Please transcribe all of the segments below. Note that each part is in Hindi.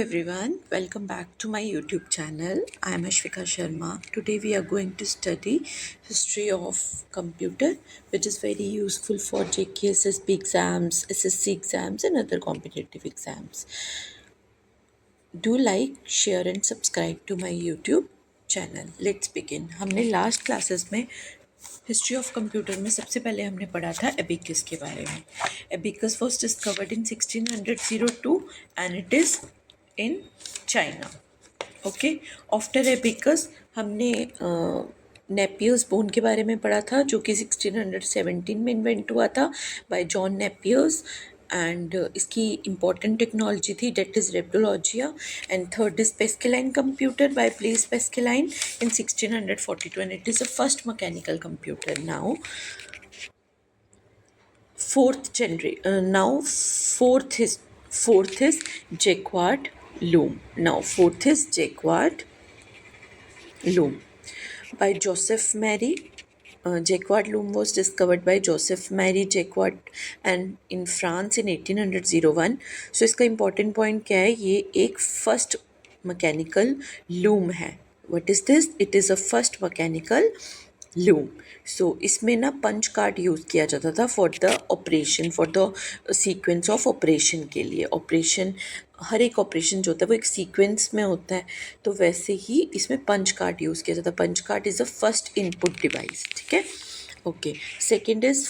everyone, welcome back to my YouTube channel. I am Ashvika Sharma. Today we are going to study history of computer, which is very useful for JK, SSB exams, SSC exams and other competitive exams. Do like, share and subscribe to my YouTube channel. Let's begin. हमने लास्ट क्लासेस में हिस्ट्री ऑफ कंप्यूटर में सबसे पहले हमने पढ़ा था एबिकस के बारे में. Abacus was discovered in 1602 and it is in China. Okay, after abacus हमने नेपियर्स बोन के बारे में पढ़ा था जो कि 1617 में इन्वेंट हुआ था बाय जॉन नेपियर्स. एंड इसकी इम्पॉर्टेंट टेक्नोलॉजी थी that is Rabdologia. And third is Pascaline computer by Blaise Pascaline in 1642 and it is the first mechanical computer. Now fourth is Jacquard loom. Now fourth is Jacquard loom by Joseph Mary. Jacquard loom was discovered by Joseph Mary Jacquard and in France in 1801. So इसका important point क्या है, ये एक first mechanical loom है. What is this? It is a first mechanical loom. So इसमें ना पंच कार्ड यूज़ किया जाता था for the operation, for the sequence of operation के लिए. ऑपरेशन, हर एक ऑपरेशन जो होता है वो एक सीक्वेंस में होता है, तो वैसे ही इसमें पंच कार्ड यूज़ किया जाता है. Punch card is a first input device. ठीक है, okay. Second is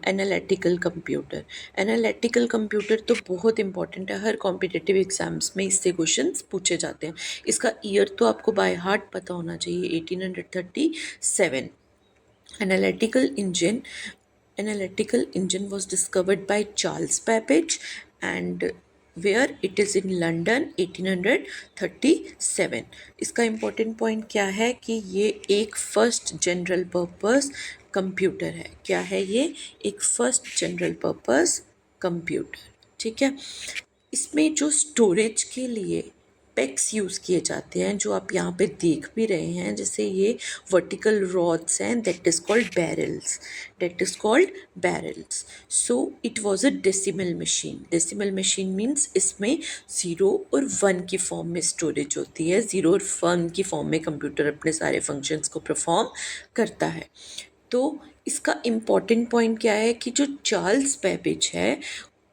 analytical computer. Analytical computer तो बहुत इंपॉर्टेंट है, हर कॉम्पिटिटिव एग्जाम्स में इससे क्वेश्चंस पूछे जाते हैं. इसका ईयर तो आपको बाय हार्ट पता होना चाहिए, 1837. Analytical engine was discovered by Charles Babbage and where it is in London 1837. इसका इम्पोर्टेंट पॉइंट क्या है कि ये एक फर्स्ट जनरल पर्पस कंप्यूटर है. क्या है ये? एक फर्स्ट जनरल पर्पस कंप्यूटर. ठीक है, इसमें जो स्टोरेज के लिए पेक्स यूज़ किए जाते हैं जो आप यहाँ पे देख भी रहे हैं, जैसे ये वर्टिकल रॉड्स हैं, that is called barrels. So it was a decimal machine. Decimal machine means इसमें 0 और 1 की फॉर्म में स्टोरेज होती है. 0 और 1 की फॉर्म में कंप्यूटर अपने सारे फंक्शंस को परफॉर्म करता है. तो इसका इम्पॉर्टेंट पॉइंट क्या है कि जो चार्ल्स बेबेज है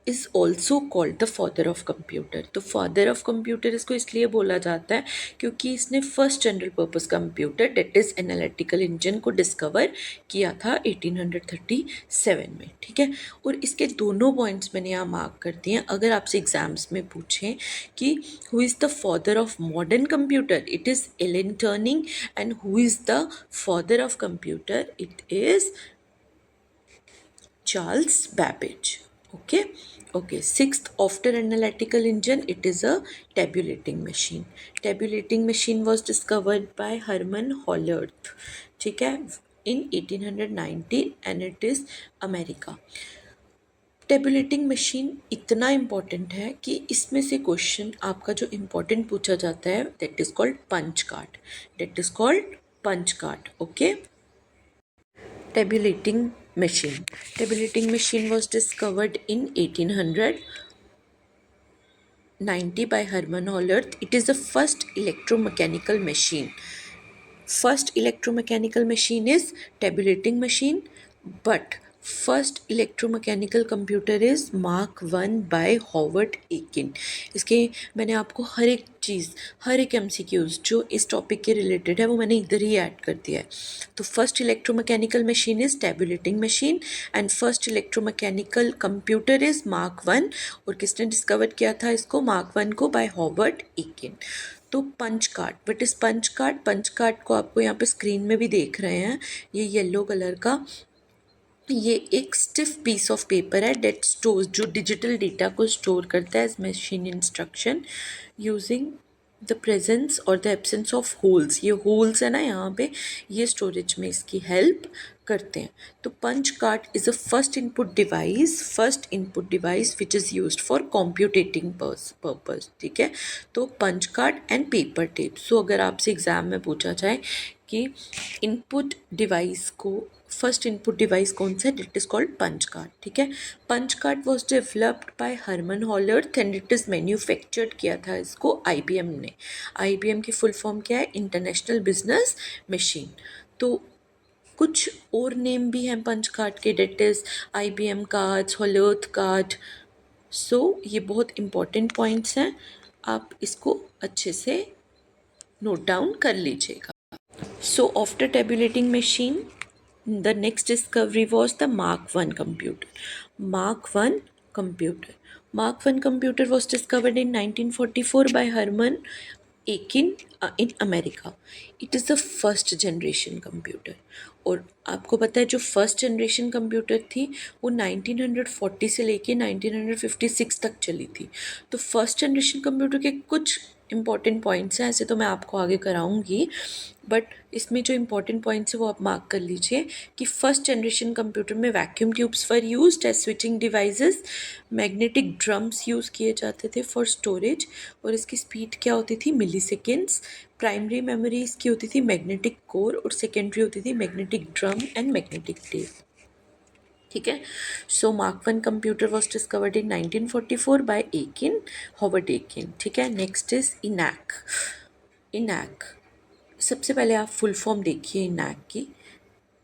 is also called the father of computer. तो फादर ऑफ कंप्यूटर इसको इसलिए बोला जाता है क्योंकि इसने first general purpose computer that is analytical engine को डिस्कवर किया था 1837 में. ठीक है, और इसके दोनों पॉइंट्स मैंने यहाँ मार्क कर दिए हैं. अगर आपसे एग्जाम्स में पूछें कि who is the father of modern computer, it is Alan Turing. And who is the father of computer, it is Charles Babbage. Okay. Sixth, after analytical engine, it is a tabulating machine. Tabulating machine was discovered by Herman Hollerith. ठीक है, in 1819 and it is America. Tabulating machine इतना इम्पॉर्टेंट है कि इसमें से क्वेश्चन आपका जो इम्पॉर्टेंट पूछा जाता है that is called punch card. Okay, tabulating machine. Tabulating machine was discovered in 1890 by Herman Hollerith. It is the first electromechanical machine. First electromechanical machine is tabulating machine, but first electromechanical computer is Mark 1 by Howard Aiken. इसके मैंने आपको हर एक चीज़, हर एक MCQs जो इस टॉपिक के रिलेटेड है वो मैंने इधर ही ऐड कर दिया है. तो first electromechanical machine is tabulating machine and first electromechanical computer is Mark 1. और किसने डिस्कवर किया था इसको? मार्क 1 को बाय हॉवर्ड एकिन. तो punch card, what is punch card? Punch card को आपको यहाँ पे स्क्रीन में भी देख रहे हैं, ये येलो कलर का, ये एक स्टिफ पीस ऑफ पेपर है डेट स्टोर्स, जो डिजिटल डेटा को स्टोर करता है as machine instruction using the presence और द एब्सेंस ऑफ होल्स. ये होल्स है ना यहाँ पे, ये स्टोरेज में इसकी हेल्प करते हैं. तो punch card is a first input device which is used for computing purpose. ठीक है, तो punch card and paper tape. So अगर आपसे एग्ज़ाम में पूछा जाए कि इनपुट डिवाइस को फर्स्ट इनपुट डिवाइस कौन सा है? It is called punch card. ठीक है. Punch card was developed by Herman Hollerith and it is manufactured किया था इसको IBM ने. IBM की फुल फॉर्म क्या है? International Business Machine. तो कुछ और नेम भी हैं पंच कार्ड के, that is IBM cards, Hollerith card. So ये बहुत इंपॉर्टेंट पॉइंट्स हैं, आप इसको अच्छे से नोट डाउन कर लीजिएगा. So after tabulating machine, the next discovery was the Mark I computer. Mark I computer. Mark I computer was discovered in 1944 by Herman Aiken in America. It is the first generation computer. और आपको पता है जो फर्स्ट जनरेशन कंप्यूटर थी वो 1940 से लेके 1956 तक चली थी. तो फर्स्ट जनरेशन कंप्यूटर के कुछ इंपॉर्टेंट पॉइंट्स हैं, ऐसे तो मैं आपको आगे कराऊंगी, बट इसमें जो इंपॉर्टेंट पॉइंट्स है वो आप मार्क कर लीजिए कि फर्स्ट जनरेशन कंप्यूटर में vacuum tubes were used as switching devices, magnetic drums use किए जाते थे फॉर स्टोरेज, और इसकी स्पीड क्या होती थी? मिली सेकेंड्स. प्राइमरी मेमोरी इसकी होती थी मैग्नेटिक कोर और सेकेंडरी होती थी magnetic drum and magnetic tape. ठीक है. So Mark one computer was discovered in 1944 by Aiken, Howard Aiken. ठीक है. Next is ENIAC. इनैक सबसे पहले आप फुल फॉर्म देखिए इनैक की.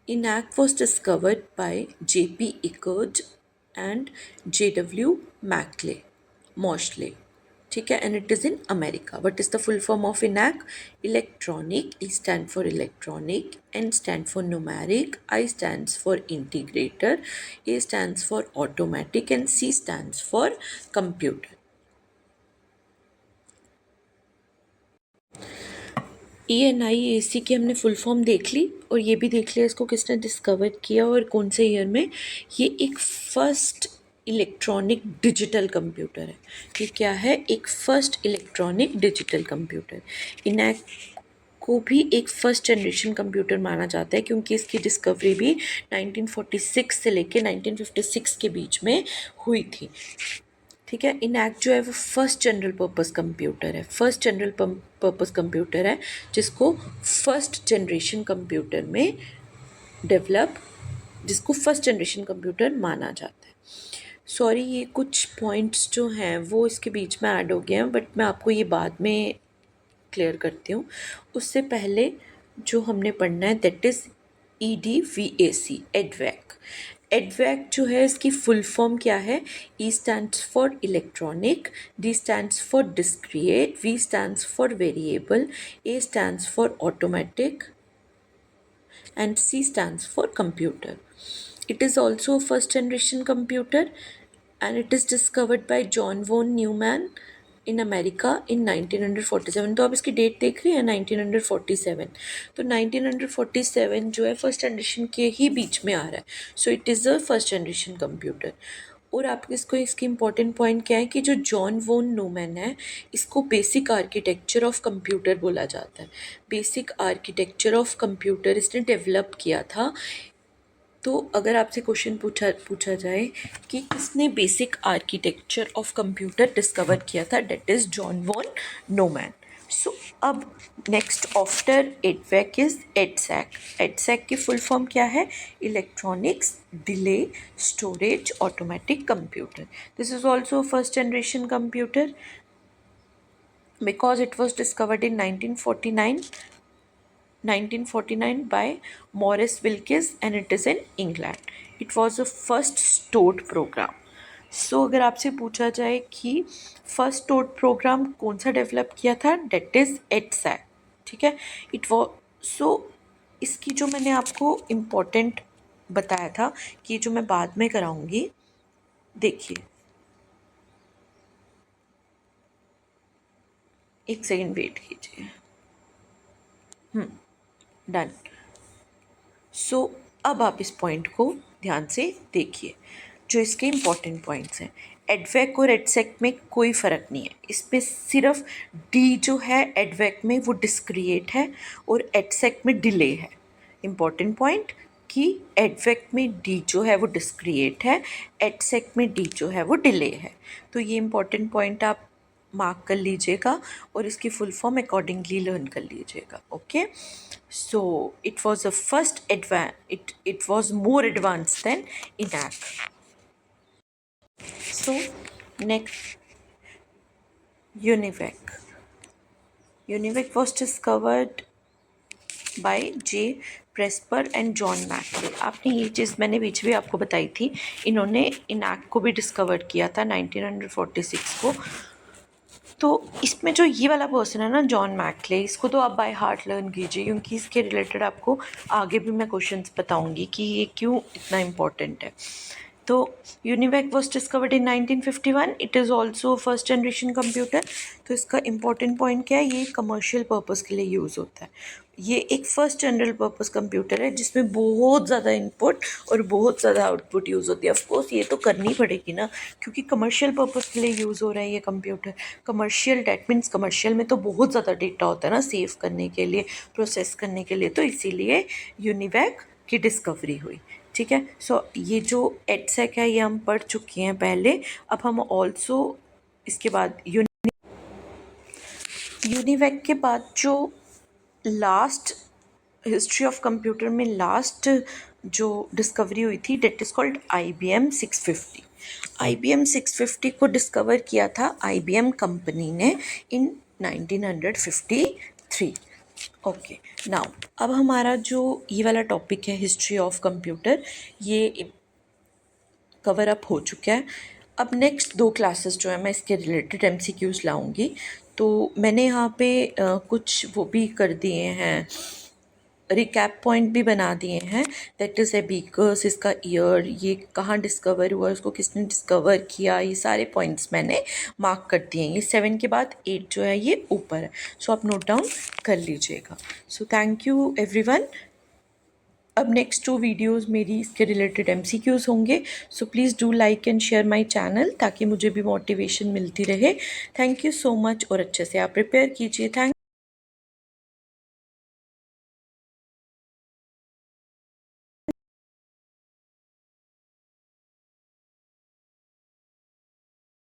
ENIAC was discovered by JP Eckert and JW Mauchly Mauchly. ठीक है. And it is in America. What is the full form of ENIAC? Electronic. E stand for electronic, N stand for numeric, I stands for integrator, A stands for automatic and C stands for computer. ENIAC की हमने फुल फॉर्म देख ली और ये भी देख लिया इसको किसने डिस्कवर किया और कौन से ईयर में. ये एक फर्स्ट इलेक्ट्रॉनिक डिजिटल कंप्यूटर है. ये क्या है? एक first electronic digital computer. ENIAC को भी एक फर्स्ट जनरेशन कंप्यूटर माना जाता है क्योंकि इसकी डिस्कवरी भी 1946 से लेके 1956 के बीच में हुई थी. ठीक है. इनैक जो है वो फर्स्ट जनरल पर्पस कंप्यूटर है. फर्स्ट जनरल पर्पस कंप्यूटर है जिसको फर्स्ट जनरेशन कंप्यूटर में डेवलप, जिसको फर्स्ट जनरेशन कंप्यूटर माना जाता है. सॉरी ये कुछ पॉइंट्स जो हैं वो इसके बीच में ऐड हो गए हैं, बट मैं आपको ये बाद में क्लियर करती हूँ. उससे पहले जो हमने पढ़ना है दैट इज़ EDVAC, एडवैक. एडवैक जो है इसकी फुल फॉर्म क्या है? E stands for electronic, D stands for discrete, V stands for variable, A stands for automatic and C stands for computer. It is also a first generation computer and it is discovered by John von Neumann in America in 1947. तो आप इसकी डेट देख रही हैं 1947. तो 1947 जो है फर्स्ट जनरेशन के ही बीच में आ रहा है. So it is a first generation computer. और आपको इसको इसकी इम्पॉर्टेंट पॉइंट क्या है कि जो जॉन वोन न्यूमैन है इसको बेसिक आर्किटेक्चर ऑफ कंप्यूटर बोला जाता है. बेसिक आर्किटेक्चर ऑफ कंप्यूटर इसने डेवलप किया था. तो अगर आपसे क्वेश्चन पूछा जाए कि किसने basic architecture of computer discover किया था, that is John von Neumann. So अब next after EDVAC is EDSAC. EDSAC की फुल फॉर्म क्या है? Electronics delay storage automatic computer. This is also first generation computer because it was discovered in 1949 by Maurice Wilkes and it is in England. It was a first stored program. सो अगर आपसे पूछा जाए कि फर्स्ट स्टोर्ड प्रोग्राम कौन सा डेवलप किया था, डेट इज़ एडसैक. ठीक है. इट वो सो इसकी जो मैंने आपको इम्पोर्टेंट बताया था कि जो मैं बाद में कराऊंगी, देखिए एक सेकेंड वेट कीजिए. डन. सो अब आप इस पॉइंट को ध्यान से देखिए जो इसके इम्पॉर्टेंट पॉइंट्स हैं. एडवैक और एडसैक में कोई फ़र्क नहीं है. इसमें सिर्फ डी जो है एडवैक में वो डिस्क्रिएट है और एडसैक में डिले है. इम्पॉर्टेंट पॉइंट कि एडवैक में डी जो है वो डिस्क्रिएट है, एडसैक में डी जो है वो डिले है. तो ये इम्पॉर्टेंट पॉइंट आप मार्क कर लीजिएगा और इसकी फुल फॉर्म अकॉर्डिंगली लर्न कर लीजिएगा. Okay, so it was a first it was more advanced than ENAC. So next, UNIVAC. UNIVAC was discovered by J Presper and John Mauchly. आपने ये चीज़ मैंने बीच भी आपको बताई थी. इन्होंने इनैक को भी डिस्कवर किया था 1946 को. तो इसमें जो ये वाला पर्सन है ना, जॉन मैकले, इसको तो आप बाय हार्ट लर्न कीजिए, क्योंकि इसके रिलेटेड आपको आगे भी मैं क्वेश्चंस बताऊंगी कि ये क्यों इतना इम्पोर्टेंट है. तो UNIVAC was discovered in 1951. It is also first generation computer. तो इसका इम्पॉर्टेंट पॉइंट क्या है, ये कमर्शियल पर्पज़ के लिए यूज़ होता है. ये एक फर्स्ट जनरल पर्पस कंप्यूटर है जिसमें बहुत ज़्यादा इनपुट और बहुत ज़्यादा आउटपुट यूज़ होती है. ऑफ कोर्स ये तो करनी पड़ेगी ना, क्योंकि कमर्शियल पर्पस के लिए यूज़ हो रहा है ये computer. Commercial, that means commercial में तो बहुत ज़्यादा डेटा होता है ना, सेव करने के लिए, प्रोसेस करने के लिए. तो इसीलिए यूनिवैक की डिस्कवरी हुई. ठीक है. सो ये जो एडसेक है ये हम पढ़ चुके हैं पहले. अब हम ऑल्सो इसके बाद यूनिवैक के बाद जो लास्ट हिस्ट्री ऑफ कंप्यूटर में लास्ट जो डिस्कवरी हुई थी, that is called IBM 650. IBM 650 को डिस्कवर किया था IBM कंपनी ने इन 1953. ओके, नाउ अब हमारा जो ये वाला टॉपिक है हिस्ट्री ऑफ कंप्यूटर, ये कवर अप हो चुका है. अब नेक्स्ट 2 क्लासेस जो है मैं इसके रिलेटेड MCQs लाऊंगी. तो मैंने यहाँ पे कुछ वो भी कर दिए हैं, रिकैप पॉइंट भी बना दिए हैं. दैट इज़ एबीकस, इसका ईयर, ये कहाँ डिस्कवर हुआ, इसको किसने डिस्कवर किया, ये सारे पॉइंट्स मैंने मार्क कर दिए हैं. ये 7 के बाद 8 जो है ये ऊपर है. सो आप नोट डाउन कर लीजिएगा. So thank you everyone. अब नेक्स्ट 2 वीडियोज़ मेरी इसके रिलेटेड MCQs होंगे. So please do like and share my channel, ताकि मुझे भी मोटिवेशन मिलती रहे. Thank you so much. और अच्छे से आप प्रिपेयर कीजिए. थैंक